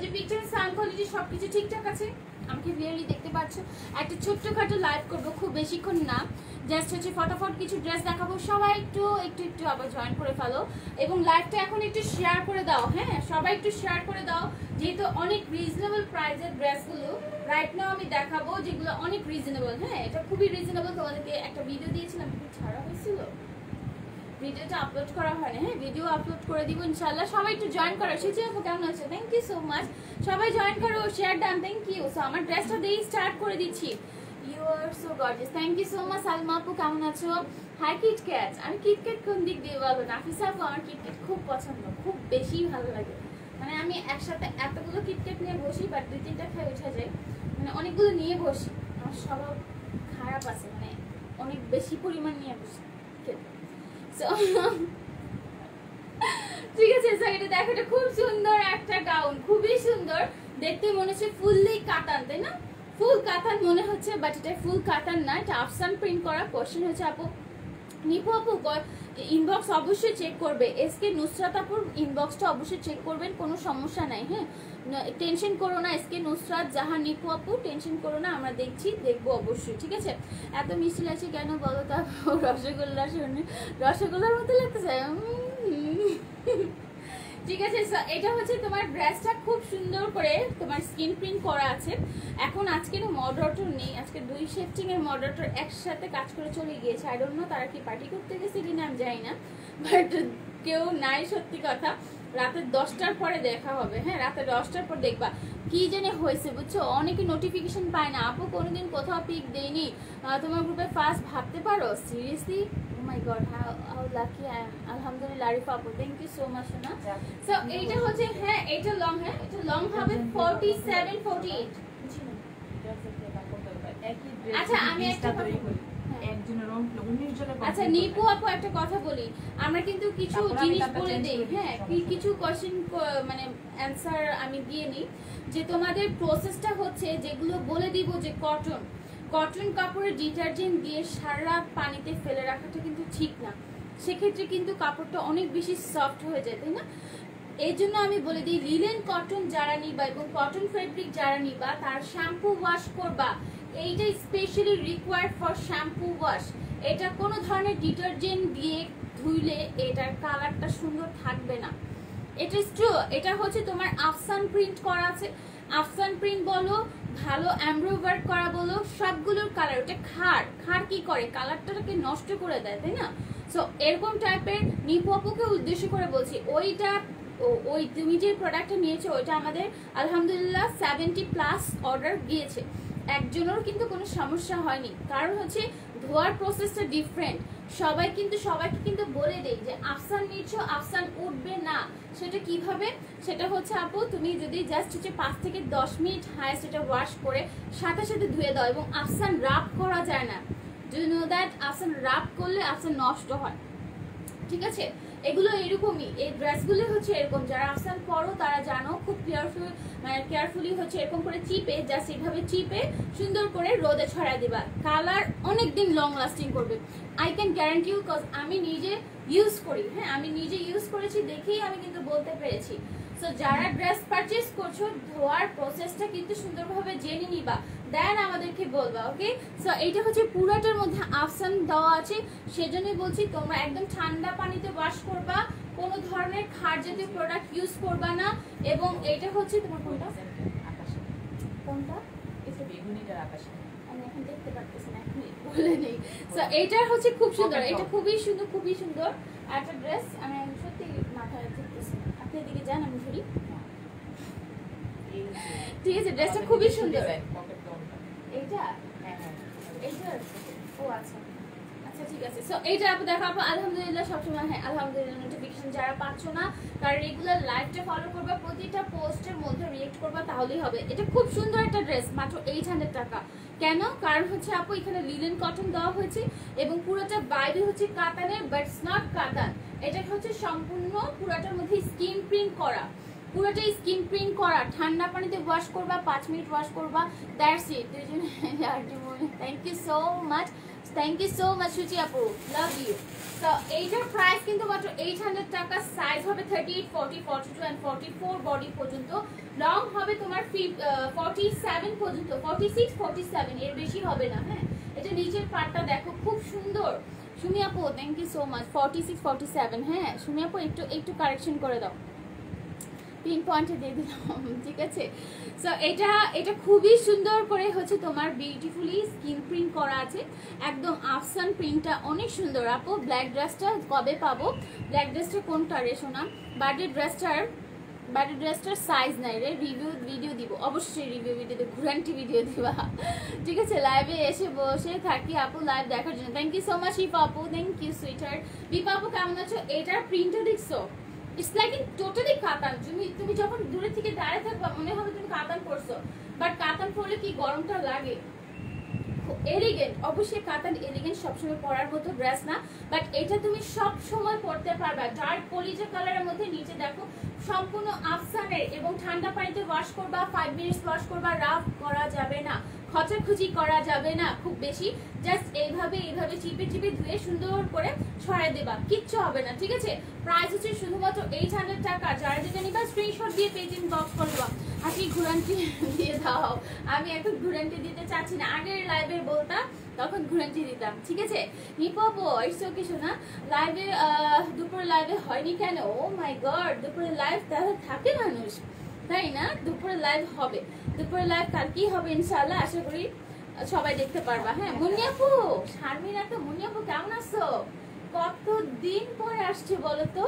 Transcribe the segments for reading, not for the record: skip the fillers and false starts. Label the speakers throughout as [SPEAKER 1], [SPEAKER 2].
[SPEAKER 1] যে picture sound quality সবকিছু ঠিকঠাক আছে, আমাকে ক্লিয়ারলি দেখতে পাচ্ছ। একটা ছোট্টখাটো লাইভ করবো, খুব বেশিক্ষণ না, জাস্ট হচ্ছে ফটাফট কিছু ড্রেস দেখাবো। সবাই একটু একটু একটু আবার জয়েন করে ফেলো এবং লাইভটা এখন একটু শেয়ার করে দাও। হ্যাঁ, সবাই একটু শেয়ার করে দাও, যেহেতু অনেক রিজনেবল প্রাইসের ড্রেসগুলো রাইট নাও আমি দেখাবো, যেগুলো অনেক রিজনেবল। হ্যাঁ, এটা খুবই রিজনেবল। তোমাদেরকে একটা ভিডিও দিয়েছিলাম, ছাড়া হয়েছিল, ভিডিওটা আপলোড করা হয় না। হ্যাঁ, ভিডিও আপলোড করে দিব ইনশাআল্লাহ। সবাই একটু জয়েন করো। সুচি আপু কেমন আছে? Thank you so much. সবাই জয়েন করো, share done, thank you. So আমার ড্রেসটা দিয়ে স্টার্ট করে দিচ্ছি। You are so gorgeous, thank you so much. Salma আপু কেমন আছো? High KitKat. আমি কিটক্যাট কোন দিক দিয়ে বলবো? নাফিসা আপু আমার কিটক্যাট খুব পছন্দ, খুব বেশি ভালো লাগে। মানে আমি একসাথে এতগুলো কিটক্যাট নিয়ে বসি, বাট 2-3টা খাই উঠে যায়। মানে অনেকগুলো নিয়ে বসি, আমার স্বভাব খারাপ আছে, মানে অনেক বেশি পরিমাণ নিয়ে বসি। ঠিক আছে, এটা দেখো, এটা খুব সুন্দর একটা গাউন, খুবই সুন্দর দেখতে, মনে হচ্ছে ফুললি কাতান, তাই না? ফুল কাতান মনে হচ্ছে, বাট এটা ফুল কাতান না, এটা আফসান প্রিন্ট করা। কোশ্চেন হচ্ছে আপু, নিপু আপু ইনবক্স অবশ্যই চেক করবে, এসকে নুসরাত আপুর ইনবক্সটা অবশ্যই চেক করবেন, কোনো সমস্যা নাই। হ্যাঁ, টেনশন করো না, এসকে নুসরাত জাহান নিপু আপু, টেনশন করো না, আমরা দেখবো অবশ্যই। ঠিক আছে, এত মিষ্টি লাগছে কেন বলো তো? রসগোল্লা শুনে রসগোল্লার মতো লাগতেছে। ঠিক আছে, এটা হচ্ছে তোমার ড্রেসটা খুব সুন্দর করে তোমার স্কিন প্রিন্ট করা আছে। এখন আজকের মডারেটর নেই, আজকে 2 শিফটিং এর মডারেটর একসাথে কাজ করে চলে গিয়েছে। আই ডোন্ট নো তারা কি পার্টি করতে গেছে কিনা, আমি জানি না, বাট কেউ নাই। সত্যি কথা, রাতে 10টার পরে দেখা হবে। হ্যাঁ, রাতে 10টার পর দেখবা কি জানি হয়েছে, বুঝছো? অনেকে নোটিফিকেশন পায় না। আপু কোনোদিন কোথাও পিক দেয়নি তোমার গ্রুপে, ফার্স্ট ভাবতে পারো? Seriously, oh my God, how lucky I am. আলহামদুলিল্লাহ আরিফা আপু, থ্যাংক ইউ সো মাচ না। সো এইটা হচ্ছে, হ্যাঁ এটা লং, হ্যাঁ এটা লং হবে 47-48। আচ্ছা আমি একটা আচ্ছা নিপু আপু একটা কথা বলি, আমরা কিন্তু কিছু জিনিস বলে দেই। হ্যাঁ, কিছু কোশ্চেন মানে অ্যান্সার আমি দিয়ে নিই, যে তোমাদের প্রসেসটা হচ্ছে যেগুলো বলে দিব, যে কটন কাপড়ে ডিটারজেন্ট দিয়ে সারা রাত পানিতে ফেলে রাখাটা কিন্তু ঠিক না। সেক্ষেত্রে কিন্তু কাপড়টা অনেক বেশি সফট হয়ে যায়, তাই না? এই জন্য আমি বলে দিই, লিলেন কটন যারা নিবা এবং কটন ফেব্রিক যারা নিবা, তার শ্যাম্পু ওয়াশ করবা, এইটা specially required for shampoo wash. এটা কোনো ধরনের ডিটারজেন্ট দিয়ে ধুইলে এটার কালারটা সুন্দর থাকবে না। এটা ট্রু। এটা হচ্ছে তোমার আফসান প্রিন্ট করা আছে, আফসান প্রিন্ট বলো, ভালো এমব্রয়ডারি করা বলো, সবগুলোর কালার, ওটা খাড় কি করে, কালারটাকে নষ্ট করে দেয়, তাই না? সো এরকম টাইপের নিপু আপুকে উদ্দেশ্য করে বলছি, ওই তুমি যে প্রোডাক্টটা নিয়েছো ওইটা আমাদের আলহামদুলিল্লাহ 70+ অর্ডার গিয়েছে, একজনেরও কিন্তু কোনো সমস্যা হয়নি। কারণ হচ্ছে ধোয়ার প্রসেসটা ডিফারেন্ট। সবাইকে কিন্তু বলে দেই যে আফসান নিচ্ছ, আফসান উঠবে না। সেটা কিভাবে? সেটা হচ্ছে আপু, তুমি যদি জাস্ট হচ্ছে 5 থেকে 10 মিনিট হাইস্ট এটা ওয়াশ করে সাথে সাথে ধুয়ে দাও, এবং আফসান রাব করা যায় না। Do you know that? Afsan rub করলে আফসান নষ্ট হয়। ঠিক আছে, এগুলো এরকমই, এই ড্রেসগুলো হচ্ছে এরকম। যারা আফসান পরো তারা জানো, খুব কেয়ারফুলি হচ্ছে এরকম করে চিপে, জাস্ট এইভাবে চিপে সুন্দর করে রোদে ছড়ায় দিবা, কালার অনেক দিন লং লাস্টিং করবে। I can guarantee you, cause আমি নিজে ইউজ করি। হ্যাঁ, আমি নিজে ইউজ করেছি দেখেই আমি কিন্তু বলতে পেরেছি। সো যারা ড্রেস পারচেজ করছো, ধোয়ার প্রসেসটা কিন্তু সুন্দরভাবে জেনে নিবা, দেন আমাদেরকে বলবা। ওকে, সো এইটা হচ্ছে পুরাটার মধ্যে আফসান দেওয়া আছে, সেজন্যই বলছি তোমরা একদম ঠান্ডা পানিতে ওয়াশ করবা, কোনো ধরনের খার জাতীয় প্রোডাক্ট ইউজ করবা না। এবং এটা হচ্ছে তোমার কোনটা এটা বেগুনিটার আকাশে, আমি এখন দেখতে পারতেছি না, এখন বলে নেই। সো এইটা হচ্ছে খুব সুন্দর, এটা খুবই সুন্দর একটা ড্রেস। আমি সত্যি মাথায় দেখতেছি, আপনি এদিকে যান, আমি ধরি। ঠিক আছে, ড্রেসটা খুবই সুন্দর। এইটা ও আচ্ছা ঠিক আছে। সো এইটা আপু দেখো আপু, আলহামদুলিল্লাহ সবসময়, হ্যাঁ আলহামদুলিল্লাহ নোটিফিকেশন যারা পাচ্ছ না তারা রেগুলার লাইভটা ফলো করবা, প্রতিটা পোস্টের মধ্যে রিয়েক্ট করবা, তাহলেই হবে। এটা খুব সুন্দর একটা ড্রেস, মাত্র 800 টাকা। কেন? কারণ হচ্ছে আপু এখানে লিলেন কটন দেওয়া হয়েছে এবং পুরোটা বাইরে হচ্ছে কাতানের, বাট নট কাতান। এটা হচ্ছে সম্পূর্ণ পুরোটার মধ্যে স্কিন প্রিন্ট করা, পুরোটাই স্কিন প্রিন্ট করা। ঠান্ডা পানিতে ওয়াশ করবা, 5 মিনিট ওয়াশ করবা, that's it. Thank you so much, thank you so much Suchi আপু, লাভ ইউ। তো এইটার প্রাইস কিন্তু মাত্র 800 টাকা। সাইজ হবে 38, 40, 42 and 44 বডি পর্যন্ত, লং হবে তোমার 47 পর্যন্ত, 46 47, এর বেশি হবে না। হ্যাঁ, এটা নিচের পার্টটা দেখো খুব সুন্দর। সুমি আপু থ্যাংক ইউ সো মাচ। 46 47। হ্যাঁ সুমি আপু একটু একটু কারেকশন করে দাও, পিন পয়েন্টে দিয়ে দিলাম, ঠিক আছে। সো এটা খুবই সুন্দর করে হচ্ছে তোমার বিউটিফুলি স্কিন প্রিন্ট করা আছে, একদম আফসান প্রিন্টটা অনেক সুন্দর। আপু ব্ল্যাক ড্রেসটা কবে পাবো? ব্ল্যাক ড্রেসটা কোনটা রে সোনা? বার্থডে ড্রেসটার সাইজ নাই রে, ভিডিও দিব অবশ্যই, রিভিউ ভিডিও ঘুরান্টি ভিডিও দিবা, ঠিক আছে। লাইভে এসে বসে থাকি আপু লাইভ দেখার জন্য। থ্যাংক ইউ সো মাচ ইপা আপু, থ্যাংক ইউ সুইটার। দীপা আপু কেমন আছো? এটার প্রিন্টটা দেখছো? ইটস লাইক টোটালি কাতান। তুমি যখন দূরে থেকে দাঁড়িয়ে থাকবা মনে হবে তুমি কাতান পরছো, বাট কাতান পরলে কি গরমটা লাগে? এলিগেন্ট, অবশ্যই কাতান এলিগেন্ট সবসময় পরার মতো ড্রেস না, বাট এটা তুমি সব সময় পরতে পারবা। ডার্ক কলিজা কালারের মধ্যে নিচে দেখো সম্পূর্ণ আফসানের, এবং ঠান্ডা পানিতে ওয়াশ করবা, 5 মিনিটস ওয়াশ করবা, রাফ করা যাবে না, খচাখুচি করা যাবে না খুব বেশি, জাস্ট এইভাবে চিপে চিপে ধুয়ে সুন্দর করে ছড়াই দেবা, কিচ্ছু হবে না, ঠিক আছে। প্রাইস হচ্ছে শুধুমাত্র 800 টাকা। যারা যেটা নিবা স্ক্রিনশট দিয়ে পেজ ইনবক্স করবা। আপনি ঘুরান্টি দিয়ে দাও, আমি এখন ঘুরান্টি দিতে চাচ্ছি না, আগের লাইভে বলতাম তখন ঘুরান্টি দিতাম, ঠিক আছে। নিপো ইটস ওকে শোনা। লাইভে দুপুরে লাইভে হয়নি কেন? ও মাই গড, দুপুরে লাইভ তাহলে থাকে মানুষ, তাই না? দুপুরে লাইভ হবে, দুপুরে লাইভ কালকেই হবে ইনশাআল্লাহ, আশা করি সবাই দেখতে পারবা। হ্যাঁ মুনিয়াপু, শারমিনা তো, মুনিয়াপু কেমন আছো? কতদিন পরে আসছে বলো তো?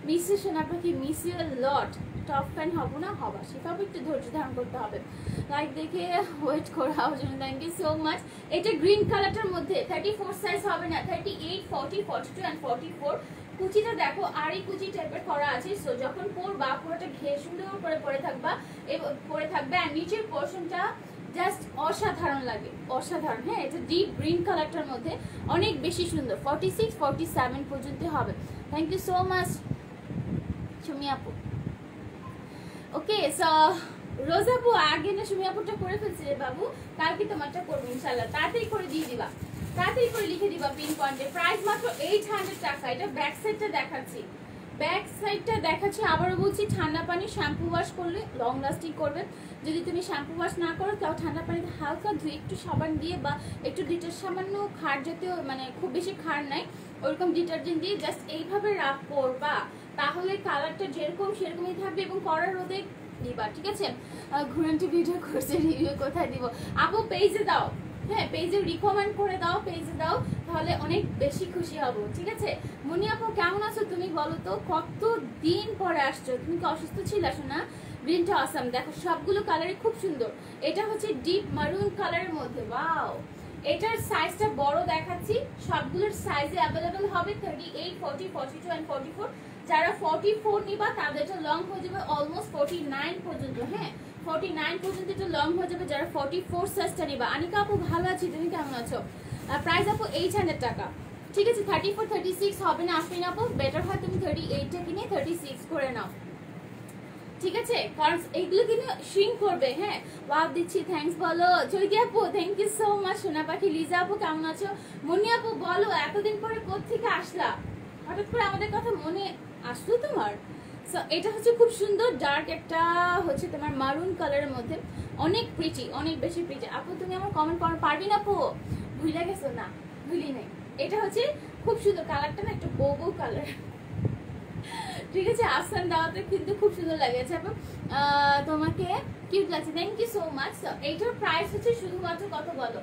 [SPEAKER 1] মিস ইউ শোনা পাখি, miss you lot. Top fan হবো না, হবা, সেটাও একটু ধৈর্য ধারণ করতে হবে, লাইক দেখে ওয়েট করার জন্য। Thank you so much. এটা গ্রিন কালারটার মধ্যে 34 সাইজ হবে না, 38 40 42 and 44। কুচিটা দেখো আড়ি কুচি টাইপের করা আছে, সো যখন পরবা পুরোটা ঘেয়ে সুন্দর করে পরে থাকবা, আর নিচের পোর্শনটা জাস্ট অসাধারণ লাগে, অসাধারণ। হ্যাঁ এটা ডিপ গ্রিন কালারটার মধ্যে অনেক বেশি সুন্দর। 46 47 পর্যন্ত হবে। Thank you so much Sumi আপু। ওকে সো রোজা আপু আগে না সুমি আপুটা করে ফেলছি রে বাবু, কালকে তোমারটা করবো ইনশাল্লাহ, তাড়াতাড়ি করে দিয়ে দিবা, তাড়াতাড়ি করে লিখে দিবা পিন পয়েন্টে। প্রাইস মাত্র 800 টাকা। এটা ব্যাক সাইডটা দেখাচ্ছি, ব্যাক সাইডটা দেখাচ্ছি, আবারও বলছি ঠান্ডা পানি শ্যাম্পু ওয়াশ করলে লং লাস্টিং করবে। যদি তুমি শ্যাম্পু ওয়াশ না করো তাও ঠান্ডা পানিতে হালকা ধুয়ে একটু সাবান দিয়ে বা একটু সামান্য খার জাতীয়, মানে খুব বেশি খার নাই ওরকম ডিটারজেন্ট দিয়ে জাস্ট এইভাবে রাখ করবা, তাহলে কালারটা যেরকম সেরকমই থাকবে, এবং কড়া রোদে দিবা, ঠিক আছে। ঘুরান্টি ভিডিও করছে, রিভিউ কোথায় দিব আপু? পেজে দাও, হ্যাঁ পেজে রিকমেন্ড করে দাও, পেজে দাও, তাহলে অনেক বেশি খুশি হব, ঠিক আছে। মনি আপু কেমন আছো তুমি বলো তো? কত দিন পরে আসছো, তুমি কি অসুস্থ ছিল? শোনা গ্রিনটা আসাম, দেখো সবগুলো কালারই খুব সুন্দর। এটা হচ্ছে ডিপ মারুন কালারের মধ্যে, ওয়াও। এটার সাইজটা বড় দেখাচ্ছি, সবগুলোর সাইজে অ্যাভেলেবেল হবে 38 40 42 and 44। যারা 44 নিবা তাদেরটা লং হয়ে যাবে অলমোস্ট 49 পর্যন্ত। হ্যাঁ 49 পর্যন্ত এটা লং হয়ে যাবে যারা 44 সাইজটা নিবা। আনিকা আপু ভালো আছি, তুমি কেমন আছো? প্রাইস আপু 800 টাকা, ঠিক আছে। 34 36 হবে না আফরিন আপু, বেটার হয় তুমি 38টা কিনে 36 করে নাও, ঠিক আছে, কারণ এইগুলো কিনে শ্রিঙ্ক করবে। হ্যাঁ ওয়াও দিচ্ছি, থ্যাঙ্কস বলো। চৈতি আপু থ্যাংক ইউ সো মাচ। সোনা পাখি। লিজা আপু কেমন আছো? মনি আপু বলো এতদিন পরে কোত্থেকে আসলা, হঠাৎ করে আমাদের কথা মনে আসলো তোমার? সো এটা হচ্ছে খুব সুন্দর ডার্ক একটা হচ্ছে তোমার মারুন কালারের মধ্যে, অনেক প্রিটি, অনেক বেশি প্রিটি। আপু তুমি আমার কমেন্ট করো পারবি না আপু? ভুলে গেছো? না ভুলি নাই। এটা হচ্ছে খুব সুন্দর কালারটা না, একটু বউ বউ কালার, ঠিক আছে। আফসান দাওয়াতে কিন্তু খুব সুন্দর লাগেছে আপু, তোমাকে কিউট লাগছে, থ্যাংক ইউ সো মাচ। এইটার প্রাইস হচ্ছে শুধুমাত্র কত বলো?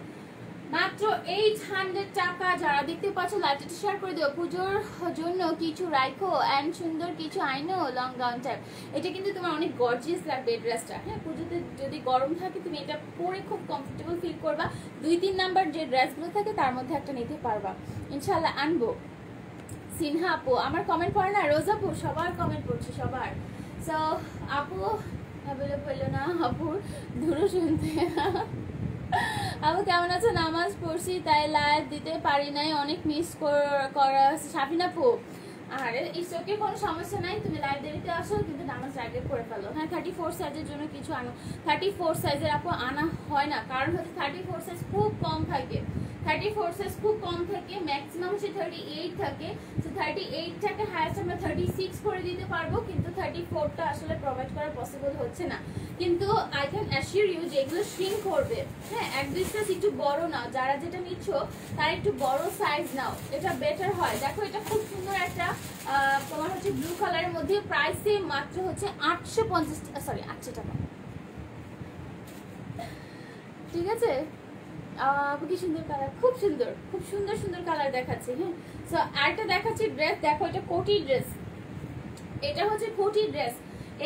[SPEAKER 1] মাত্র 800 টাকা। যারা দেখতে পাচ্ছ লাইভটা শেয়ার করে দিও। পুজোর জন্য কিছু রাইখো এন্ড সুন্দর কিছু আইনো লং গাউন টাইপ। এটা কিন্তু তোমার অনেক গর্জিয়াস লাগবে এই ড্রেসটা। হ্যাঁ পুজোতে যদি গরম থাকে তুমি এটা পরে খুব কমফোর্টেবল ফিল করবা। 2-3 নাম্বার যে ড্রেসগুলো থাকে তার মধ্যে একটা নিতে পারবা ইনশাআল্লাহ। আনবো। সিনহা আপু আমার কমেন্ট পড়ে না, রোজা আপু সবার কমেন্ট পড়ছে সবার। সো আপু অ্যাভেলেবল না, আপুর ধুরো শুনতে। আপু কেমন আছো? নামাজ পড়ছি তাই লাইভ দিতে পারি নাই, অনেক মিস করা। সাফিন আপু আরে ইটস ওকে, কোনো সমস্যা নাই, তুমি লাইব্রেরিতে আসো কিন্তু নামাজ আগে করে ফেলো। হ্যাঁ 34 সাইজের জন্য কিছু আনো, 34 সাইজের আপু আনা হয় না, কারণ হচ্ছে 34 সাইজ খুব কম থাকে, 34 সাইজ খুব কম থাকে, ম্যাক্সিমাম হচ্ছে 38 থাকে। তো 38টাকে হাইয়েস্ট আমরা 36 করে দিতে পারবো, কিন্তু 34টা আসলে প্রোভাইড করা পসিবল হচ্ছে না। কিন্তু আই ক্যান অ্যাসিওর ইউ যে এগুলো শ্রিঙ্ক করবে। হ্যাঁ 1-2 সাইজ একটু বড় নাও, যারা যেটা নিচ্ছ তারা একটু বড় সাইজ নাও, এটা বেটার হয়। দেখো এটা খুব সুন্দর একটা তোমার হচ্ছে ব্লু কালারের মধ্যে, প্রাইসে মাত্র হচ্ছে 850 টাকা। ঠিক আছে, কি সুন্দর কালার, খুব সুন্দর, খুব সুন্দর সুন্দর কালার দেখাচ্ছে। হ্যাঁ সো আরেকটা দেখাচ্ছি ড্রেস, দেখো এটা কোটি ড্রেস, এটা হচ্ছে কোটি ড্রেস,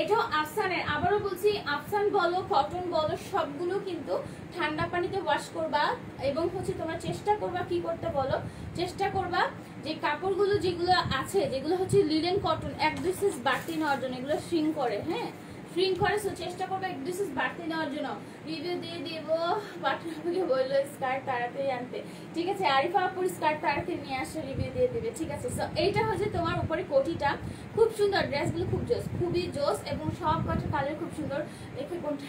[SPEAKER 1] এটাও আফসানের। আবারও বলছি, আফসান বলো কটন বলো সবগুলো কিন্তু ঠান্ডা পানিতে ওয়াশ করবা, এবং হচ্ছে তোমরা চেষ্টা করবা কি করতে বলো, চেষ্টা করবা যে কাপড়গুলো যেগুলো আছে, যেগুলো হচ্ছে লিনেন কটন 1-2 সাইজ বাড়তি নেওয়ার জন্য, এগুলো শ্রিঙ্ক করে। হ্যাঁ শ্রিঙ্ক করে, সো চেষ্টা করবে 1-2 সাইজ বাড়তি নেওয়ার জন্য। রিভিউ দিয়ে দেবো, পাটনা আপুকে বললো স্কার্ট তাড়াতাড়ি আনতে। ঠিক আছে, আরিফা আপুর স্কার্ট তাড়াতাড়ি নিয়ে আসে, রিভিউ দিয়ে দিবে। ঠিক আছে, সো এইটা হচ্ছে তোমার উপরে কোটিটা, খুব সুন্দর ড্রেসগুলো, খুব জোস, খুবই জোস, এবং সব কটা কালার খুব সুন্দর। দেখে কোনটা,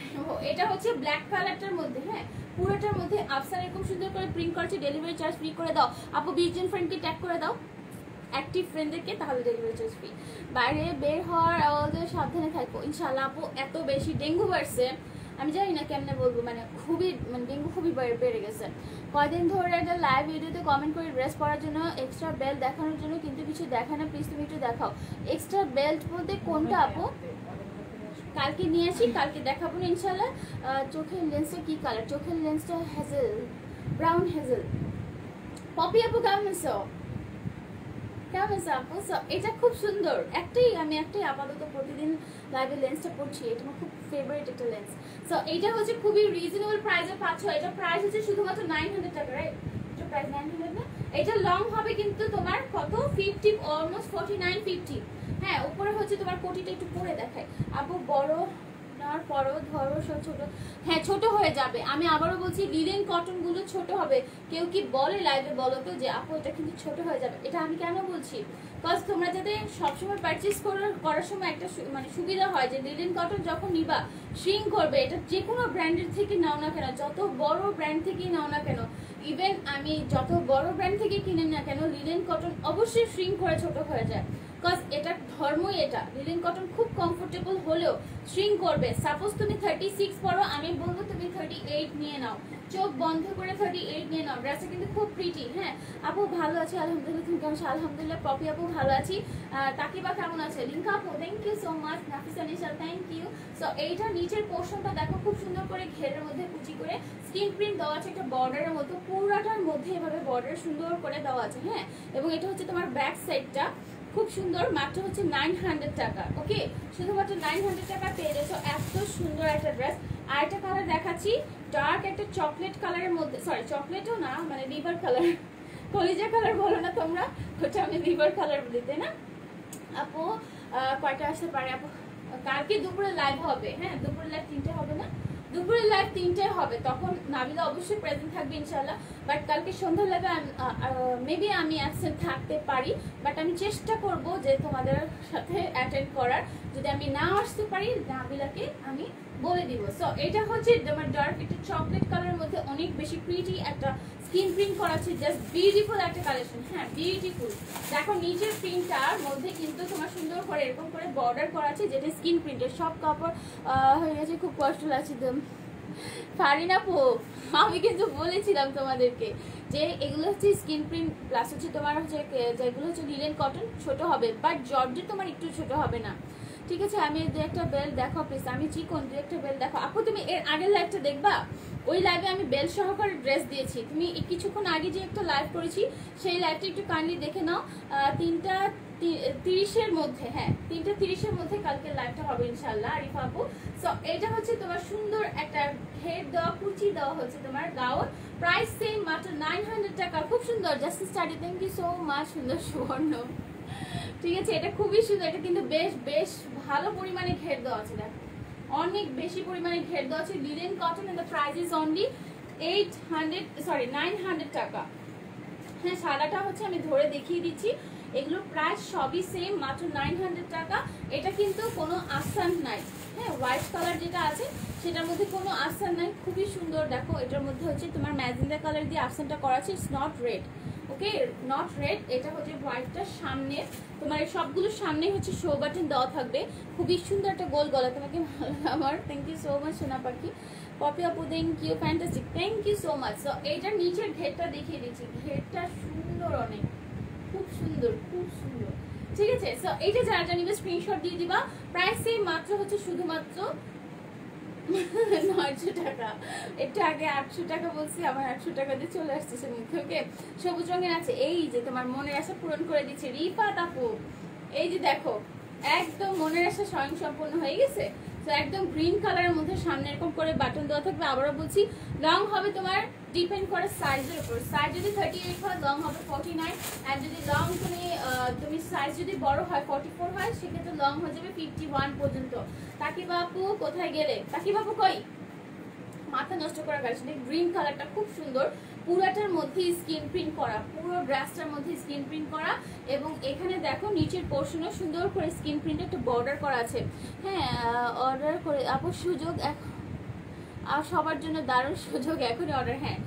[SPEAKER 1] এটা হচ্ছে ব্ল্যাক কালারটার মধ্যে। হ্যাঁ পুরোটার মধ্যে আফসান এরকম সুন্দর করে প্রিন্ট করেছে, ডেলিভারি চার্জ ফ্রি করে দাও আপু, 20 জন ফ্রেন্ডকে ট্যাগ করে দাও, অ্যাক্টিভ ফ্রেন্ডদেরকে, তাহলে ডেলিভারি চার্জ ফ্রি। বাইরে বের হওয়ার আওয়াজে সাবধানে থাকবো ইনশাল্লাহ। আপু এত বেশি ডেঙ্গু বাড়ছে, আমি জানি না কেমনে বলবো, মানে খুবই, মানে ডেঙ্গু খুবই বেড়ে গেছে। কয়দিন ধরে একটা লাইভ ভিডিওতে কমেন্ট করে ড্রেস পরার জন্য, এক্সট্রা বেল্ট দেখানোর জন্য, কিন্তু কিছু দেখায় না, প্লিজ তুমি একটু দেখাও। এক্সট্রা বেল্ট বলতে কোনটা আপু? কালকে নিয়ে আসি, কালকে দেখাবো না ইনশাল্লাহ। চোখের লেন্সটা কি কালার? চোখের লেন্সটা হ্যাজেল, ব্রাউন হ্যাজেল। পপি আপু কেমন আছো? কেমন আছে আপু? এটা খুব সুন্দর, আমি একটাই আপাতত প্রতিদিন লাইভে লেন্সটা পড়ছি, এটা আমার খুব ফেভারিট একটা লেন্স। সো এটা হচ্ছে খুবই রিজনেবল প্রাইসে পাচ্ছ, এটা প্রাইস হচ্ছে শুধুমাত্র 900 টাকা, রাইট? এটা প্রাইস 900 না, এটা লং হবে কিন্তু তোমার কত 50, অলমোস্ট 49-50। হ্যাঁ উপরে হচ্ছে তোমার কোটিটা একটু পরে দেখায় আপু, বড় নেওয়ার পরও ধরো সব ছোট, হ্যাঁ ছোট হয়ে যাবে। আমি আবারও বলছি লিনেন কটন গুলো ছোট হবে। কেউ কি বলে লাইভে বলো তো যে আপু এটা কিন্তু ছোট হয়ে যাবে, এটা আমি কেন বলছি, বিকজ তোমরা যাতে সবসময় পারচেস করার সময় একটা মানে সুবিধা হয় যে লিনেন কটন যখন নিবা শ্রিঙ্ক করবে, এটা যে কোনো ব্র্যান্ডের থেকে নাও না কেন, যত বড় ব্র্যান্ড থেকেই নাও না কেন, ইভেন আমি যত বড় ব্র্যান্ড থেকে কিনে না কেন, লিনেন কটন অবশ্যই শ্রিঙ্ক করে ছোট হয়ে যায়, বিকজ এটার ধর্মই এটা। লিনেন কটন খুব কমফোর্টেবল হলেও শ্রিঙ্ক করবে। সাপোজ তুমি 36 পরো, আমি বলবো তুমি 38 নিয়ে নাও, চোখ বন্ধ করে 38 নিয়ে নাও, ড্রেসটা কিন্তু খুব প্রিটি। হ্যাঁ আপু ভালো আছি আলহামদুলিল্লাহ, তুমি কেমন? আলহামদুলিল্লাহ। পপি আপু ভালো আছি, তাকিবা কেমন আছে? লিঙ্কা আপু thank you so much, Nafisa Nishal thank you. So এইটা নিচের পোর্শনটা দেখো খুব সুন্দর করে ঘেরের মধ্যে কুচি করে স্ক্রিন প্রিন্ট দেওয়া আছে, একটা বর্ডারের মতো, পুরাটার মধ্যে এভাবে বর্ডার সুন্দর করে দেওয়া আছে। হ্যাঁ এবং এটা হচ্ছে তোমার ব্যাক সাইডটা খুব সুন্দর, মাত্র হচ্ছে 900 টাকা। ওকে শুধুমাত্র 900 টাকা পেয়ে যাচ্ছ এত সুন্দর একটা ড্রেস। আর একটা কালার দেখাচ্ছি, ডার্ক একটা চকলেট কালারের মধ্যে, সরি চকলেটও না, মানে লিভার কালার, কলিজা কালার বলো না তোমরা, ওটা আমি লিভার কালার বলি, তাই না আপু? কয়টা আসতে পারে আপু? কালকে দুপুরে লাইভ হবে। হ্যাঁ দুপুরে লাইভ 3টে হবে না, দুপুরের লাইভ 3টে হবে, তখন নাবিলা অবশ্যই প্রেজেন্ট থাকবে ইনশাল্লাহ। বাট কালকে সন্ধ্যার লাইভে মেবি আমি অ্যাবসেন্ট থাকতে পারি, বাট আমি চেষ্টা করব যে তোমাদের সাথে অ্যাটেন্ড করার। যদি আমি না আসতে পারি নাবিলাকে আমি বলে দিব। সো এটা হচ্ছে তোমার ডার্ক একটা চকলেট কালারের মধ্যে অনেক বেশি প্রিটি একটা স্কিন প্রিন্ট করা আছে, জাস্ট বিউটিফুল একটা কালেকশন। হ্যাঁ বিউটিফুল, দেখো নিচের প্রিন্টটার মধ্যে কিন্তু তোমার সুন্দর করে এরকম করে বর্ডার করা আছে, যেটা স্কিন প্রিন্টের। সব কাপড় হয়ে গেছে, খুব কষ্ট লাগছে একদম। ফারিনা আপু আমি কিন্তু বলেছিলাম তোমাদেরকে যে এগুলো হচ্ছে স্কিন প্রিন্ট প্লাস হচ্ছে তোমার হচ্ছে যেগুলো হচ্ছে লিনেন কটন ছোট হবে, বাট জর্জেট তোমার একটু ছোট হবে না। ঠিক আছে আমি দু একটা বেল্ট দেখো প্লিজ, আমি চিকন দু একটা বেল্ট দেখো আপু। তুমি এর আগের লাইভটা দেখবা, ওই লাইভে আমি বেল্ট সহকারে ড্রেস দিয়েছি। তুমি কিছুক্ষণ আগে যে একটা লাইভ করেছি সেই লাইভটা একটু কাইন্ডলি দেখে নাও। 3:30-এর মধ্যে, হ্যাঁ 3:30-এর মধ্যে কালকে লাইভটা হবে ইনশাল্লাহ আরিফা আপু। সো এটা হচ্ছে তোমার সুন্দর একটা ঘের দেওয়া কুচি দেওয়া হচ্ছে তোমার গাউন, প্রাইস সেম মাত্র 900 টাকা। খুব সুন্দর, just study, thank you so much. সুন্দর সুবর্ণ, ঠিক আছে এটা খুবই সুন্দর, এটা কিন্তু বেশ ভালো পরিমাণে ঘের দেওয়া আছে, দেখো অনেক বেশি পরিমাণে ঘের দেওয়া আছে। Linen cotton and the price is only 900 টাকা। হ্যাঁ সাদাটা হচ্ছে আমি ধরে দেখিয়ে দিচ্ছি, এগুলোর প্রাইস সবই সেম, মাত্র 900 টাকা। এটা কিন্তু কোনো আসান নাই, হ্যাঁ হোয়াইট কালার যেটা আছে সেটার মধ্যে কোনো আসান নাই, খুবই সুন্দর। দেখো এটার মধ্যে হচ্ছে তোমার ম্যাজেন্ডা কালার দিয়ে আসানটা করা আছে, it's not red, okay not red. এটা হচ্ছে হোয়াইটটার সামনে, তোমার সবগুলোর সামনে হচ্ছে শো বাটন দেওয়া থাকবে, খুবই সুন্দর একটা গোল গলা। তোমাকে ভালো আমার থ্যাংক ইউ সো মাচ সোনা পাখি। পপি আপু thank you, fantastic, thank you so much. So এইটার নিচের ঘেরটা দেখিয়ে দিচ্ছি, ঘেরটা সুন্দর অনেক, খুব সুন্দর খুব সুন্দর, ঠিক আছে। সো এইটা যারা যা নিবে স্ক্রিনশট দিয়ে দিবা। প্রাইস সেম, মাত্র হচ্ছে শুধুমাত্র 900 টাকা। এটা আগে 800 টাকা বলছি, আমার 800 টাকা দিয়ে চলে আসতেছে মুখে, ওকে। সবুজ রঙের আছে, এই যে তোমার মনের আশা পূরণ করে দিচ্ছে রিফাত আপু। এই যে দেখো একদম মনের আশা স্বয়ং সম্পূর্ণ হয়ে গেছে। তো একদম গ্রিন কালারের মধ্যে সামনে এরকম করে বাটন দেওয়া থাকবে। আবারও বলছি লং হবে তোমার ডিপেন্ড করে সাইজের উপর, সাইজ যদি 38 হয় লং হবে 49, অ্যান্ড যদি লং তুমি সাইজ যদি বড় হয় 44 হয় সেক্ষেত্রে লং হয়ে যাবে 51 পর্যন্ত। তাকি বাপু কোথায় গেলে, তাকি বাপু কই, মাথা নষ্ট করার কাজ নেই। গ্রিন কালারটা খুব সুন্দর, পুরাটার মধ্যে স্ক্রিন প্রিন্ট করা, পুরো ড্রেসটার মধ্যে স্ক্রিন প্রিন্ট করা, এবং এখানে দেখো নিচের পোর্শনও সুন্দর করে স্ক্রিন প্রিন্ট একটা বর্ডার করা আছে। হ্যাঁ অর্ডার করে আপু সুযোগ আর সবার জন্য দারুণ সুযোগ, এখনই অর্ডার, হ্যাঁ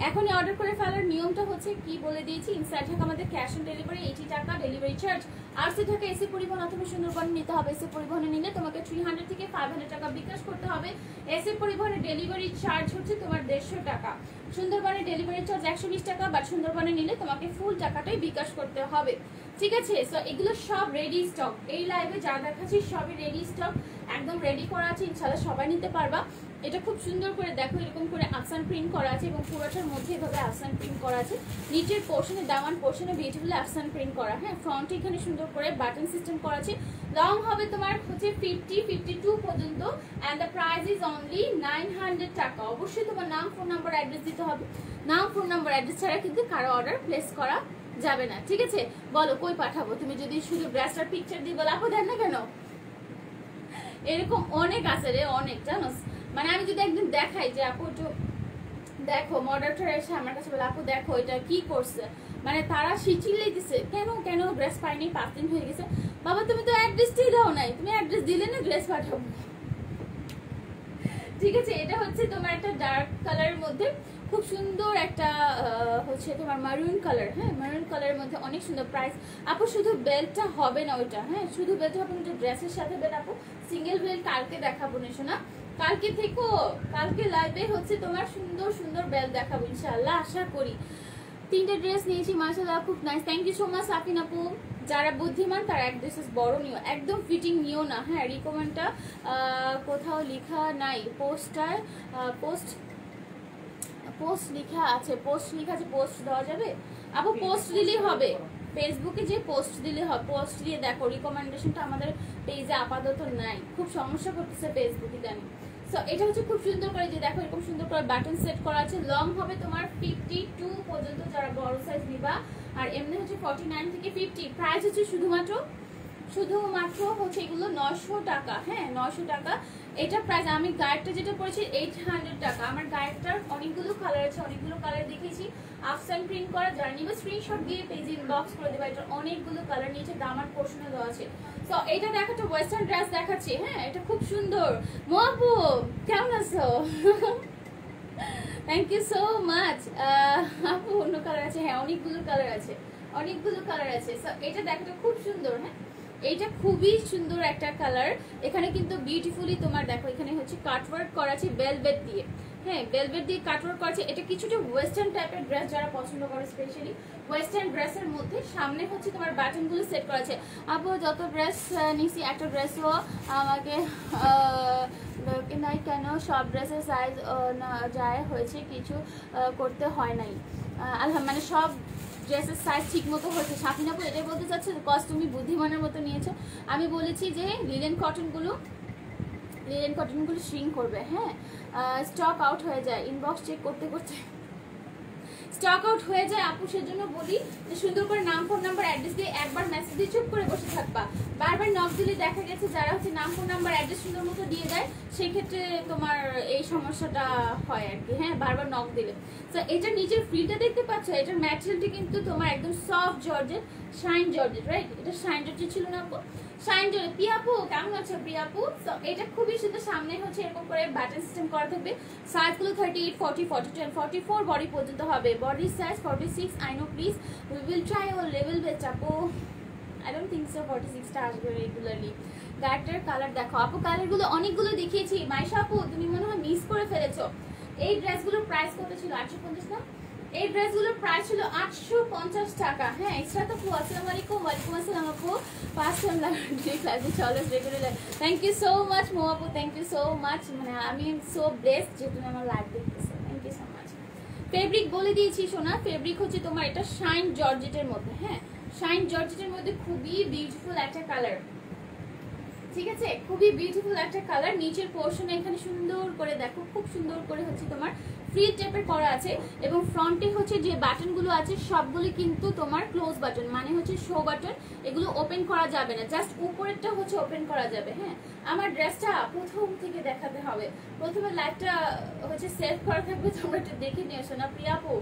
[SPEAKER 1] এখনই অর্ডার করে ফেলার নিয়মটা হচ্ছে কি বলে দিয়েছি। ইনসাইড ঢাকা আমাদের ক্যাশ অন ডেলিভারি 80 টাকা ডেলিভারি চার্জ, আর সে ঢাকা এসি পরিবহন অথবা সুন্দরবন নিতে হবে। এসি পরিবহনে নিলে তোমাকে 300 থেকে 500 টাকা বিকাশ করতে হবে। এসি পরিবহনের ডেলিভারি চার্জ হচ্ছে তোমার 150 টাকা, সুন্দরবনের ডেলিভারি চার্জ 120 টাকা, বাট সুন্দরবনে নিলে তোমাকে ফুল টাকাটাই বিকাশ করতে হবে, ঠিক আছে। সো এগুলো সব রেডি স্টক, এই লাইভে যা দেখাচ্ছি সবই রেডি স্টক, একদম রেডি করা আছে, ইনশাআল্লাহ সবাই নিতে পারবা। এটা খুব সুন্দর করে দেখো এরকম করে আফসান প্রিন্ট করা আছে, এবং পুরোটার মধ্যে এভাবে আফসান প্রিন্ট করা আছে। নিচের পোর্শনে দামান পোর্শনে বিউটিফুল আফসান প্রিন্ট করা, হ্যাঁ ফ্রন্টে এখানে সুন্দর করে বাটন সিস্টেম করা আছে। লং হবে তোমার হচ্ছে 52 পর্যন্ত, and the price is only 900 টাকা। অবশ্যই তোমার নাম ফোন নাম্বার অ্যাড্রেস দিতে হবে, নাম ফোন নাম্বার অ্যাড্রেস ছাড়া কিন্তু কারো অর্ডার প্লেস করা যাবে না, ঠিক আছে। বলো কই পাঠাবো, তুমি যদি শুধু ড্রেসটার পিকচার দিয়ে বলো আপু দেন না কেন, এরকম অনেক আছে রে, অনেক জানো। মানে আমি যদি একদিন দেখাই যে আপু একটু দেখো, মডারেটর এসে আমার কাছে বলে আপু দেখো এটা কি করছে, মানে তারা চিল্লাই দিছে কেন কেন ড্রেস পাইনি, 5 দিন হয়ে গেছে। বাবা তুমি তো অ্যাড্রেসটাই দাও নাই, তুমি অ্যাড্রেস দিলে না ড্রেস পাঠাবো, ঠিক আছে। এটা হচ্ছে তোমার একটা ডার্ক কালারের মধ্যে খুব সুন্দর একটা হচ্ছে তোমার মারুন কালার, হ্যাঁ মারুন কালারের মধ্যে অনেক সুন্দর। প্রাইস আপু শুধু বেল্টটা হবে না ওইটা, হ্যাঁ শুধু বেল্ট হবে না, ড্রেসের সাথে বেল্ট আপু সিঙ্গেল বেল্ট কালকে দেখাবো না শোনা, কালকে থেকো, কালকে লাইভে হচ্ছে তোমার সুন্দর সুন্দর বেল্ট দেখাবো ইনশাআল্লাহ, আশা করি। 3টে ড্রেস নিয়েছি মাশাআল্লাহ, খুব nice, thank you so much Safin আপু। যারা বুদ্ধিমান তারা এক ড্রেসেস বড় নিও, একদম ফিটিং নিও না, হ্যাঁ রিকমেন্ডটা কোথাও লেখা নাই, পোস্টার পোস্ট লেখা আছে, পোস্ট লেখা আছে, পোস্ট দেওয়া যাবে আপু, পোস্ট দিলেই হবে, ফেসবুকে যে পোস্ট দিলে হবে, পোস্ট দিয়ে দেখো রিকমেন্ডেশনটা আমাদের পেজে আপাতত নাই, খুব সমস্যা করতেছে ফেসবুকে জানি। সো এটা হচ্ছে খুব সুন্দর করে যে দেখো এরকম সুন্দর করে বাটন সেট করা আছে। লং হবে তোমার 52 পর্যন্ত যারা বড় সাইজ নিবা, আর এমনি হচ্ছে 49 থেকে 50। প্রাইস হচ্ছে শুধুমাত্র হচ্ছে এগুলো 900 টাকা, হ্যাঁ 900 টাকা এটা প্রাইস। আমি গায়েরটা যেটা পড়েছি 800 টাকা। আমার গায়েরটার অনেকগুলো কালার আছে, অনেকগুলো কালার দেখিয়েছি, আফসান প্রিন্ট করা, যারা নিবে স্ক্রিনশট দিয়ে পেজে ইনবক্স করে দেবা। এটা অনেকগুলো কালার নিচে দামার পোর্শনে দেওয়া আছে। তো এটা দেখো একটা ওয়েস্টার্ন ড্রেস দেখাচ্ছি, হ্যাঁ এটা খুব সুন্দর। মপু কেমন আছো? থ্যাংক ইউ সো মাচ আপু। অন্য কালার আছে, হ্যাঁ অনেকগুলো কালার আছে, অনেকগুলো কালার আছে। সো এটা দেখো খুব সুন্দর, হ্যাঁ এইটা খুবই সুন্দর একটা কালার। এখানে কিন্তু বিউটিফুলি তোমার দেখো এখানে হচ্ছে কাটওয়ার্ক করা আছে ভেলভেট দিয়ে, হ্যাঁ ভেলভেট দিয়ে কাটওয়ার্ক করা আছে। এটা কিছুটা ওয়েস্টার্ন টাইপের ড্রেস যারা পছন্দ করে, স্পেশালি ওয়েস্টার্ন ড্রেসের মধ্যে সামনে হচ্ছে তোমার বাটনগুলো সেট করা আছে। আপু যত ড্রেস নিছি একটা ড্রেসও আমাকে নাই কেন, সব ড্রেসের সাইজ না যায় হয়েছে, কিছু করতে হয় নাই মানে সব ড্রেসের সাইজ ঠিক মতো হয়েছে। সাফিনাপুর এটাই বলতে চাচ্ছে, কজ তুমি বুদ্ধিমানের মতো নিয়েছো। আমি বলেছি যে লিনেন কটনগুলো শ্রিঙ্ক করবে, হ্যাঁ স্টক আউট হয়ে যায়, ইনবক্স চেক করতে করতে স্টক আউট হয়ে যায় আপু, সেজন্য বলি যে সুন্দর করে নাম, ফোন নাম্বার, অ্যাড্রেস দিয়ে একবার মেসেজ দিয়ে চুপ করে বসে থাকবা। বারবার নক দিলে দেখা গেছে যারা হচ্ছে নাম, ফোন নাম্বার, অ্যাড্রেস সুন্দর মতো দিয়ে দেয়, সেক্ষেত্রে তোমার এই সমস্যাটা হয় আর কি। হ্যাঁ, বারবার নক দিলে। তো এটা নিচের ফ্রিটা দেখতে পাচ্ছ, এটার ম্যাটেরিয়ালটা কিন্তু তোমার একদম soft georgette, shine georgette, right? এটা শাইন জর্জেট ছিল না আপু? Shine georgette. পিয়াপু কেমন আছো পিয়াপু? তো এটা খুবই সুন্দর, সামনে হচ্ছে এরকম করে বাটন সিস্টেম করা থাকবে। সাইজগুলো 38, 40, 42 and 44 বডি পর্যন্ত হবে। Body size 46, I know please we will try our level best আপু। আই ডোন্ট থিঙ্ক সো 46টা আসবে রেগুলারলি। গায়েরটার কালার দেখো আপু, কালারগুলো অনেকগুলো দেখিয়েছি। মাইশা আপু তুমি মনে হয় মিস করে ফেলেছো। এই ড্রেসগুলোর প্রাইস কত ছিল? 850 না? এই ড্রেসগুলোর প্রাইস ছিল 850 টাকা। হ্যাঁ, এক্সট্রা তো আপু। আসসালামু আলাইকুম। ওয়ালাইকুম আসসালাম আপু। ফার্স্ট টাইম লাইভে চলে regular. Thank you so much Mo আপু, থ্যাংক ইউ সো মাচ। মানে আমি সো ব্লেসড যে তুমি আমার লাইভ দেখতেছো। Thank you so much. Fabric বলে দিয়েছি সোনা, ফেব্রিক হচ্ছে তোমার এটা শাইন জর্জেটের মধ্যে। হ্যাঁ, শাইন জর্জেটের মধ্যে খুবই বিউটিফুল একটা কালার, ঠিক আছে? খুবই বিউটিফুল একটা কালার। নিচের পোর্শনে এখানে সুন্দর করে দেখো, খুব সুন্দর করে হচ্ছে তোমার ফ্রি টাইপের করা আছে, এবং ফ্রন্টে হচ্ছে যে বাটনগুলো আছে সবগুলো কিন্তু তোমার ক্লোজ বাটন, মানে হচ্ছে শো বাটন। এগুলো ওপেন করা যাবে না, জাস্ট উপরেরটা হচ্ছে ওপেন করা যাবে। হ্যাঁ, আমার ড্রেসটা প্রথম থেকে দেখাতে হবে। প্রথমে লাইভটা হচ্ছে সেভ করা থাকবে, তোমরা একটু দেখে নিয়ে এসো না প্রিয়াপু।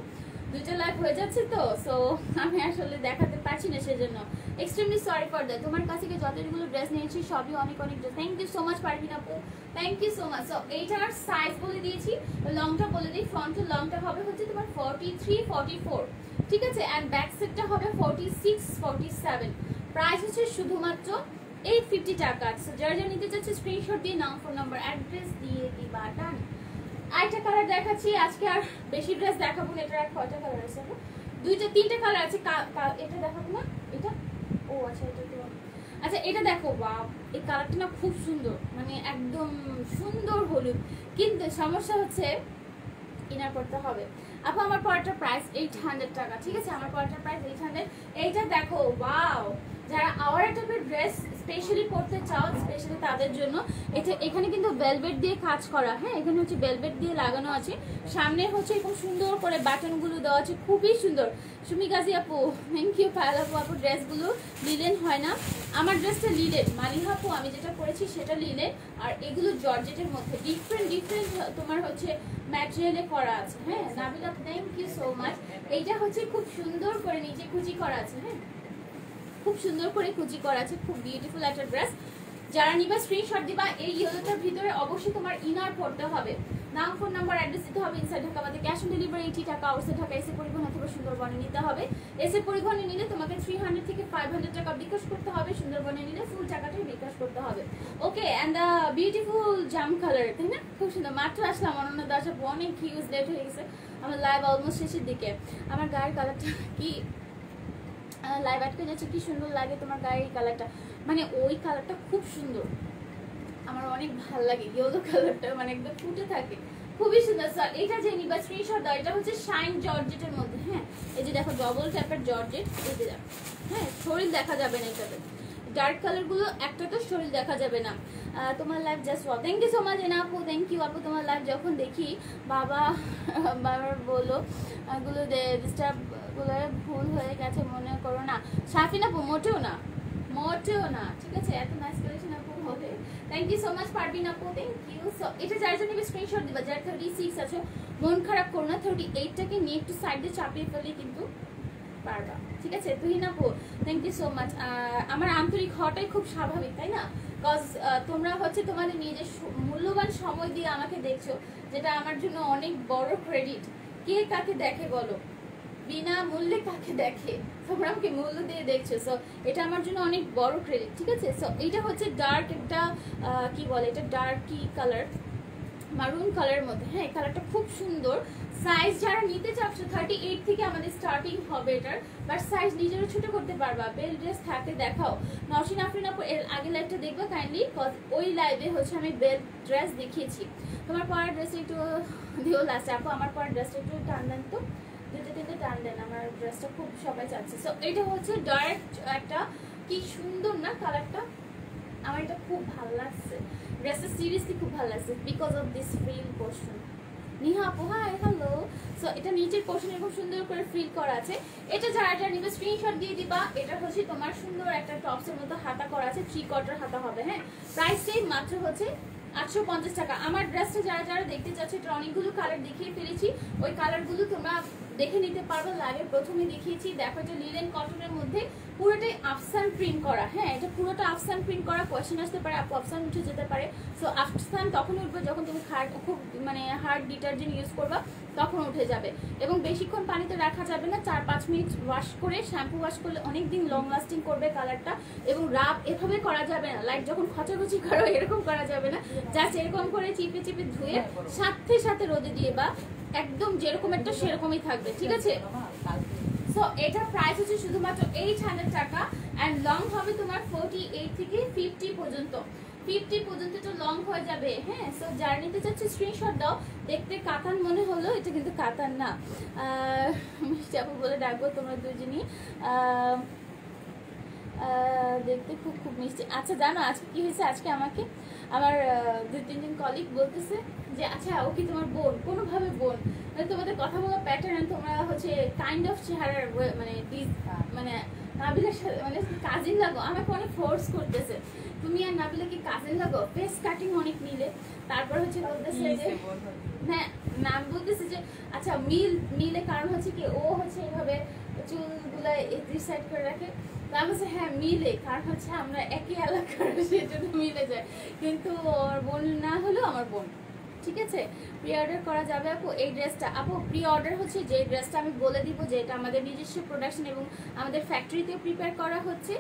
[SPEAKER 1] দুইটা লাইভ হয়ে যাচ্ছে তো, সো আমি আসলে দেখাতে পারছি না, সেজন্য এক্সট্রিমলি সরি ফর দ্যাট। তোমার কাছে যতগুলো ড্রেস নিয়েছি সবই অনেক অনেক dress. Thank you so much Parvin আপু, thank you so much. So এইটার সাইজ বলে দিয়েছি, লংটা বলে দিই। ফ্রন্টের লংটা হবে হচ্ছে তোমার 43, 44, ঠিক আছে? অ্যান্ড ব্যাক সাইডটা হবে 46, 47। প্রাইস হচ্ছে শুধুমাত্র 850 টাকা। সো যারা যা নিতে চাচ্ছে স্ক্রিনশট দিয়ে নাম, ফোন নাম্বার, অ্যাড্রেস দিয়ে দিবা। ডান। আরেকটা কালার দেখাচ্ছি, আজকে আর বেশি ড্রেস দেখাবো না। এটার আর কয়টা কালার আছে? দুইটা তিনটা কালার আছে। এটা দেখাবো না, এটা ও আচ্ছা, এটা তো আচ্ছা, এটা দেখো। বাহ, এই কালারটা না খুব সুন্দর, মানে একদম সুন্দর হলুদ। কিন্তু সমস্যা হচ্ছে ইনার করতে হবে আপু। আমার পরাটার প্রাইস 800 টাকা, ঠিক আছে? আমার পরাটার প্রাইস 800। এইটা দেখো, ওয়াও, যারা আওয়ার টাইপের ড্রেস স্পেশালি পরতে চাও, স্পেশালি তাদের জন্য। এটা এখানে কিন্তু ভেলভেট দিয়ে কাজ করা। হ্যাঁ, এখানে হচ্ছে ভেলভেট দিয়ে লাগানো আছে। সামনে হচ্ছে এরকম সুন্দর করে বাটনগুলো দেওয়া আছে, খুবই সুন্দর। সুমি গাজী আপু, থ্যাংক ইউ। পায়েল আপু, আপু ড্রেসগুলো লিলেন হয় না? আমার ড্রেসটা লিলেন। মালিহা আপু আমি যেটা পরেছি সেটা লিলেন, আর এগুলো জর্জেটের মধ্যে ডিফারেন্ট ডিফারেন্ট তোমার হচ্ছে ম্যাটেরিয়ালে করা আছে। হ্যাঁ, Nabila thank you so much. এইটা হচ্ছে খুব সুন্দর করে নিচে কুচি করা আছে। হ্যাঁ, খুব সুন্দর করে কুচি করা আছে, খুব বিউটিফুল একটা ড্রেস। যারা নিবা স্ক্রিনশট দিবা। এই ইয়েলোটার ভিতরে অবশ্যই তোমার ইনার পড়তে হবে। নাম, ফোন নাম্বার, অ্যাড্রেস দিতে হবে। ইনসাইড ঢাকা আমাদের ক্যাশ অন ডেলিভারি 80 টাকা। আউটসাইড ঢাকা এসে পরিবহন অথবা সুন্দরবনে নিতে হবে। এসে পরিবহনে নিলে তোমাকে 300 থেকে 500 টাকা বিকাশ করতে হবে। সুন্দরবনে নিলে ফুল টাকাটাই বিকাশ করতে হবে। Okay, and the beautiful jam colour, তাই না? খুব সুন্দর। মাত্র আসলাম অনন্য দাস আপু, অনেক হিউজ লেট হয়ে গেছে। আমার লাইভ অলমোস্ট শেষের দিকে। আমার গায়ের কালারটা কি লাইভ আটকে যাচ্ছে, কি সুন্দর লাগে তোমার গায়ের কালারটা, মানে ওই কালারটা খুব সুন্দর, আমার অনেক ভালো লাগে। ইয়েলো কালারটা মানে একদম ফুটে থাকে, খুবই সুন্দর। স্যার এটা যে নিবা স্ক্রিনশট দাও। এটা হচ্ছে শাইন জর্জেটের মধ্যে। হ্যাঁ, এই যে দেখো ডবল ট্যাপের জর্জেট, এই যে দেখো। হ্যাঁ, শরীর দেখা যাবে না এটাতে। ডার্ক কালার গুলো একটা তো শরীর দেখা যাবে না। তোমার live just wow, thank you so much Ena আপু, থ্যাংক ইউ আপু। তোমার লাইভ যখন দেখি বাবা বাবার বলো এগুলো ডিস্টার্ব গুলো ভুল হয়ে গেছে মনে করো না। সাফিন আপু মোটেও না, মোটেও না, ঠিক আছে? এত নাইস কালেকশন আপু হবে। Thank you so much Parbin আপু, থ্যাংক ইউ। সো এটা যার জন্য স্ক্রিনশট দিবা, যার 36 আছে মন খারাপ করো না। 38টাকে নিয়ে একটু সাইডে চাপিয়ে ফেলে কিন্তু পারবা, ঠিক আছে? তুই না আপু, থ্যাংক ইউ সো মাচ। আমার আন্তরিক হওয়াটাই খুব স্বাভাবিক, তাই না? বিকজ তোমরা হচ্ছে তোমাদের নিজের মূল্যবান সময় দিয়ে আমাকে দেখছো, যেটা আমার জন্য অনেক বড় ক্রেডিট। কে কাকে দেখে বলো? বিনা মূল্যে কাকে দেখে? তোমরা আমাকে মূল্য দিয়ে দেখছো, সো এটা আমার জন্য অনেক বড় ক্রেডিট, ঠিক আছে? সো এটা হচ্ছে ডার্ক একটা কি বলে, এটা ডার্ক কি কালার, মারুন কালারের মধ্যে। হ্যাঁ, এই কালারটা খুব সুন্দর। সাইজ যারা নিতে চাচ্ছ 38 থেকে আমাদের স্টার্টিং হবে এটার, বাট সাইজ নিজেরও ছোট করতে পারবা। বেল ড্রেস থাকে দেখাও। নওশিন আফরিন আপু এর আগে লাইভটা দেখবা কাইন্ডলি, কজ ওই লাইভে হচ্ছে আমি বেল ড্রেস দেখিয়েছি। তোমার পরের ড্রেসটা একটু দিও লাস্টে আপু, আমার পরের ড্রেসটা একটু টান দেন তো, দুটো তিনটে টান দেন, আমার ড্রেসটা খুব সবাই চাচ্ছে। সো এটা হচ্ছে ডার্ক একটা, কি সুন্দর না কালারটা, আমার এটা খুব ভালো লাগছে। ড্রেসটা সিরিয়াসলি খুব ভালো লাগছে because of this frill portion. Niha আপু হাই হ্যালো। সো এটা নিচের পোর্শন এরকম সুন্দর করে ফ্রিল করা আছে। এটা যারা নিবে স্ক্রিনশট দিয়ে দিবা। এটা হচ্ছে তোমার সুন্দর একটা টপসের মতো হাতা করা আছে, 3/4 হাতা হবে। হ্যাঁ, প্রাইস সেম মাত্র হচ্ছে 850 টাকা। আমার ড্রেসটা যারা দেখতে চাচ্ছে, এটা অনেকগুলো কালার দেখিয়ে ফেলেছি, ওই কালারগুলো তোমরা দেখে নিতে পারবো। লাইভে প্রথমে দেখিয়েছি, দেখো এটা লিনেন কটনের মধ্যে পুরোটাই আফসান প্রিন্ট করা। হ্যাঁ, এটা পুরোটা আফসান প্রিন্ট করা। কোয়েশ্চেন আসতে পারে আপু আফসান উঠে যেতে পারে। সো আফসান তখন উঠবে যখন তুমি খুব মানে হার্ড ডিটারজেন্ট ইউজ করবা, তখন উঠে যাবে। এবং বেশিক্ষণ পানিতে রাখা যাবে না, 4-5 মিনিট ওয়াশ করে, শ্যাম্পু ওয়াশ করলে অনেক দিন লং লাস্টিং করবে কালারটা। এবং রাব এভাবে করা যাবে না, লাইক যখন খচাখচি করো এরকম করা যাবে না, জাস্ট এরকম করে চিপে চিপে ধুয়ে সাথে সাথে রোদে দিয়ে বা একদম যেরকম একটা সেরকমই থাকবে, ঠিক আছে। সো এটা প্রাইস হচ্ছে শুধুমাত্র 800 টাকা। অ্যান্ড লং হবে তোমার 48 থেকে 50 পর্যন্ত। 50 পর্যন্ত তো লং হয়ে যাবে। হ্যাঁ, সো যারা নিতে চাচ্ছে স্ক্রিনশট দাও। দেখতে কাতান মনে হলো, এটা কিন্তু কাতান না, মিষ্টি আপু বলে ডাকবো তোমরা দুজনই। দেখতে খুব খুব মিষ্টি। আচ্ছা জানো আজকে কি হয়েছে? আজকে আমাকে আমার 2-3 কলিগ বলতেছে যে আচ্ছা ও কি তোমার বোন? কোনোভাবে বোন মানে তোমাদের কথা বলা প্যাটার্ন, তোমরা হচ্ছে কাইন্ড অফ চেহারার মানে নাবিলার সাথে মানে কাজিন লাগো। আমাকে অনেক ফোর্স করতেছে, তুমি আর নাবিলা কি কাজিন লাগো? ফেস কাটিং অনেক মিলে। তারপর হচ্ছে বলতেছে যে হ্যাঁ, নাম বলতেছে যে আচ্ছা মিলে কারণ হচ্ছে কি ও হচ্ছে এইভাবে চুলগুলা এই সাইড করে রাখে। আমি বলছি হ্যাঁ মিলে, কারণ হচ্ছে আমরা একই এলাকার, সেজন্য মিলে যায়। কিন্তু ওর বোন না হলেও আমার বোন, ঠিক আছে। প্রি অর্ডার করা যাবে আপু এই ড্রেসটা? আপু প্রি অর্ডার হচ্ছে যে ড্রেসটা আমি বলে দিব যে এটা আমাদের নিজস্ব প্রোডাকশন এবং আমাদের ফ্যাক্টরিতে প্রিপেয়ার করা হচ্ছে,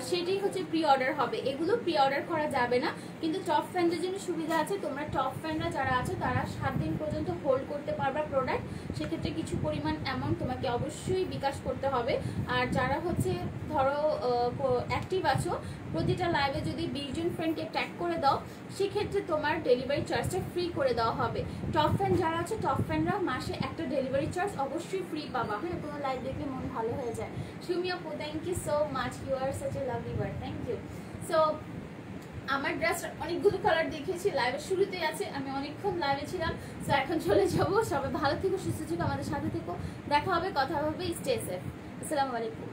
[SPEAKER 1] সেটাই হচ্ছে প্রি অর্ডার হবে। এগুলো প্রি অর্ডার করা যাবে না, কিন্তু টপ ফ্যানদের জন্য সুবিধা আছে। তোমরা টপ ফ্যানরা যারা আছে তারা 7 দিন পর্যন্ত হোল্ড করতে পারবে প্রোডাক্ট। সেক্ষেত্রে কিছু পরিমাণ অ্যামাউন্ট তোমাকে অবশ্যই বিকাশ করতে হবে। আর যারা হচ্ছে ধরো অ্যাক্টিভ আছো, প্রতিটা লাইভে যদি 20 জন ফ্রেন্ডকে ট্যাগ করে দাও, সেক্ষেত্রে তোমার ডেলিভারি চার্জটা ফ্রি করে দেওয়া হবে। টপ ফ্যান যারা আছে, টপ ফ্যানরা মাসে একটা ডেলিভারি চার্জ অবশ্যই ফ্রি পাবা। হ্যাঁ, কোনো লাইভ দেখলে মন ভালো হয়ে যায়। সুমি আপু thank you so much, you are such a lovely bird, thank you. So আমার ড্রেস অনেকগুলো কালার দেখিয়েছি, লাইভের শুরুতেই আছে, আমি অনেকক্ষণ লাইভে ছিলাম। সো এখন চলে যাবো। সবাই ভালো থেকো, সুস্থ থেকো, আমাদের সাথে থেকো। দেখা হবে, কথা হবে। Stay safe. আসসালামু আলাইকুম।